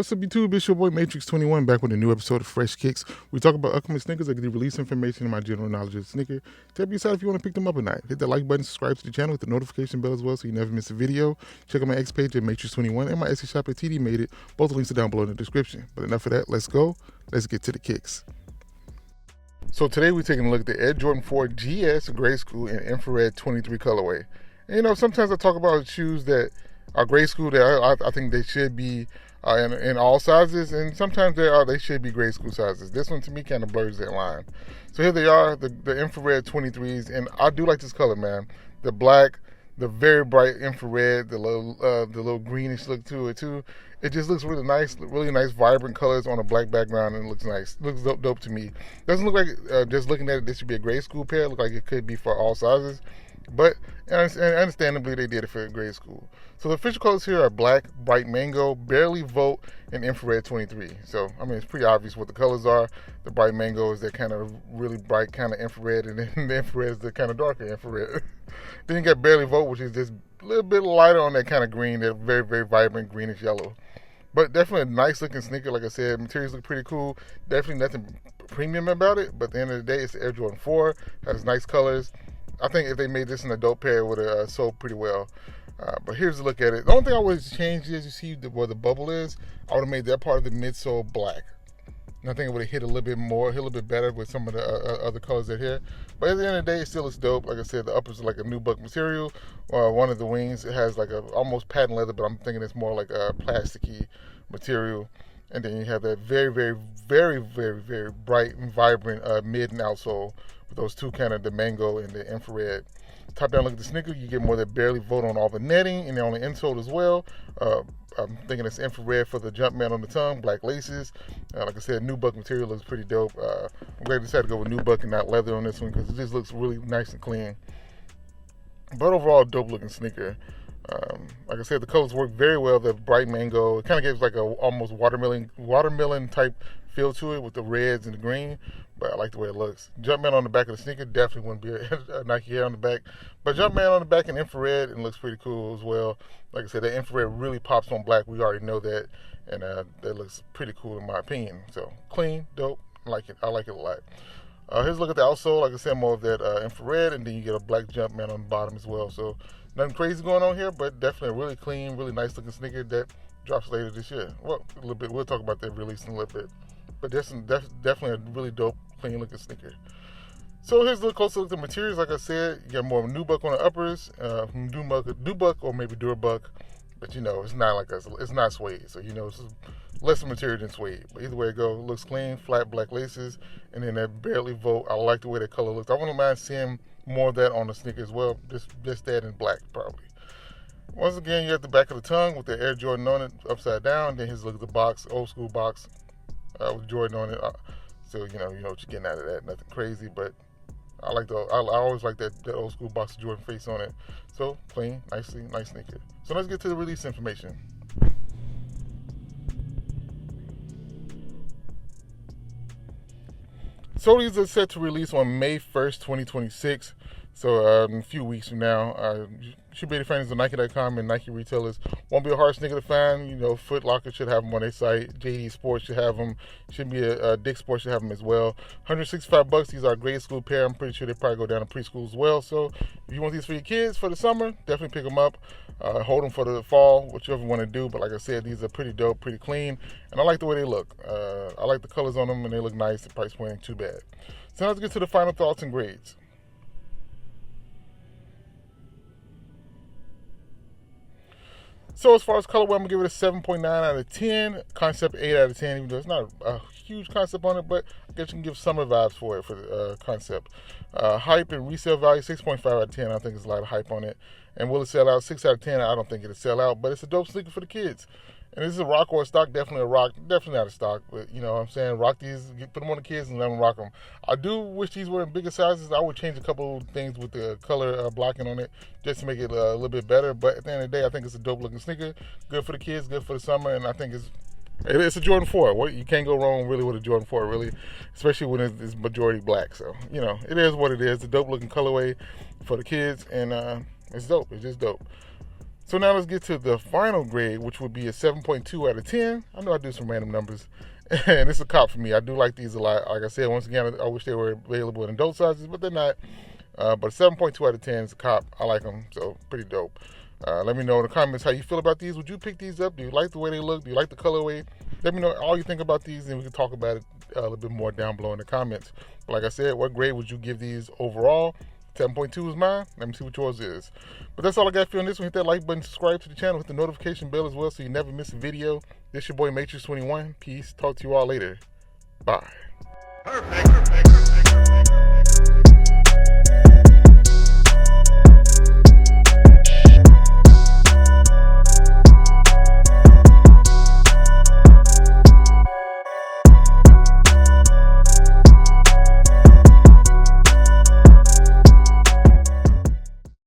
What's up, YouTube? It's your boy M8trix21 back with a new episode of Fresh Kicks. We talk about upcoming sneakers. I give you release information and my general knowledge of the sneaker. Tell me if you want to pick them up or not. Hit that like button, subscribe to the channel, hit the notification bell as well so you never miss a video. Check out my X page at M8trix21 and my Etsy shop at TDMadeIt. Both links are down below in the description. But enough of that. Let's go. Let's get to the kicks. So today we're taking a look at the Air Jordan 4 GS Gray School in infrared 23 colorway. And you know, sometimes I talk about shoes that are gray school that I think they should be in all sizes, and sometimes they should be gray school sizes. This one to me kind of blurs that line. So here they are, the infrared 23s, and I do like this color, man. The black, the very bright infrared, the little greenish look to it too. It just looks really nice, vibrant colors on a black background, and it looks nice. It looks dope to me. Doesn't look like just looking at it, this should be a gray school pair. It looks like it could be for all sizes. But understandably, they did it for grade school. So the official colors here are black, bright mango, barely volt, and infrared 23. So, I mean, it's pretty obvious what the colors are. The bright mango is that kind of really bright kind of infrared, and then the infrared is the kind of darker infrared. Then you got barely volt, which is just a little bit lighter on that kind of green, that very, very vibrant greenish yellow. But definitely a nice looking sneaker. Like I said, materials look pretty cool. Definitely nothing premium about it. But at the end of the day, it's the Air Jordan 4. Has nice colors. I think if they made this in a dope pair, it would have sold pretty well. But here's a look at it. The only thing I would change is, you see where the bubble is, I would have made that part of the midsole black. And I think it would have hit a little bit more, hit a little bit better with some of the other colors that here. But at the end of the day, it still looks dope. Like I said, the uppers are like a nubuck material. One of the wings, it has like a almost patent leather, but I'm thinking it's more like a plasticky material. And then you have that very, very, very, very, very bright and vibrant mid and outsole with those two kind of the mango and the infrared. Top down look at the sneaker, you get more that barely volt on all the netting and on the insole as well. I'm thinking it's infrared for the Jumpman on the tongue, black laces. Like I said, nubuck material looks pretty dope. I'm glad I decided to go with nubuck and not leather on this one because it just looks really nice and clean. But overall, dope looking sneaker. Like I said, the colors work very well. The bright mango, it kind of gives like a almost watermelon type feel to it with the reds and the green, but I like the way it looks. Jumpman on the back of the sneaker definitely wouldn't be a Nike hair on the back, but Jumpman on the back in infrared, and looks pretty cool as well. Like I said, the infrared really pops on black. We already know that, and that looks pretty cool in my opinion. So clean, dope, I like it. I like it a lot. Here's a look at the outsole. Like I said, more of that infrared, and then you get a black Jumpman on the bottom as well. So nothing crazy going on here, but definitely a really clean, really nice looking sneaker that drops later this year. Well, a little bit. We'll talk about that release in a little bit. But that's definitely a really dope, clean looking sneaker. So here's a little closer look at the materials. Like I said, you got more of a nubuck on the uppers, nubuck or maybe durbuck, but you know, it's not like it's not suede. So you know, it's less material than suede. But either way it goes, it looks clean, flat black laces, and then that barely volt. I like the way that color looks. I wouldn't mind seeing more of that on the sneaker as well. Just that in black probably. Once again, you have the back of the tongue with the Air Jordan on it, upside down. Then here's a look at the box, old school box. With Jordan on it, so you know what you're getting out of that. Nothing crazy, but I always like that old school box of Jordan face on it. So clean, nice sneaker. So let's get to the release information. So these are set to release on May 1st, 2026. So in a few weeks from now, should be able to find these on Nike.com and Nike retailers. Won't be a hard sneaker to find. You know, Foot Locker should have them on their site. JD Sports should have them. Should be a Dick's Sports should have them as well. $165. These are a grade school pair. I'm pretty sure they probably go down to preschool as well. So if you want these for your kids for the summer, definitely pick them up. Hold them for the fall, whichever you want to do. But like I said, these are pretty dope, pretty clean, and I like the way they look. I like the colors on them, and they look nice. The price point ain't too bad. So now let's get to the final thoughts and grades. So as far as colorway, I'm going to give it a 7.9 out of 10. Concept 8 out of 10, even though it's not a huge concept on it, but I guess you can give summer vibes for it, for the concept. Hype and resale value, 6.5 out of 10. I think there's a lot of hype on it. And will it sell out? 6 out of 10. I don't think it'll sell out, but it's a dope sneaker for the kids. And this is a rock or a stock, definitely a rock, definitely not a stock, but you know what I'm saying, rock these, put them on the kids and let them rock them. I do wish these were in bigger sizes. I would change a couple of things with the color blocking on it just to make it a little bit better, but at the end of the day, I think it's a dope looking sneaker, good for the kids, good for the summer, and I think it's a Jordan 4. You can't go wrong really with a Jordan 4, really, especially when it's majority black. So, you know, it is what it is. It's a dope looking colorway for the kids, and it's dope. It's just dope. So now let's get to the final grade, which would be a 7.2 out of 10. I know I do some random numbers, and it's a cop for me. I do like these a lot. Like I said, once again, I wish they were available in adult sizes, but they're not. But 7.2 out of 10 is a cop. I like them, so pretty dope. Let me know in the comments how you feel about these. Would you pick these up? Do you like the way they look? Do you like the colorway? Let me know all you think about these, and we can talk about it a little bit more down below in the comments. But like I said, what grade would you give these overall? 7.2 is mine. Let me see what yours is. But that's all I got for you on this one. Hit that like button, subscribe to the channel, hit the notification bell as well so you never miss a video. This your boy M8trix21. Peace. Talk to you all later. Bye. Perfect.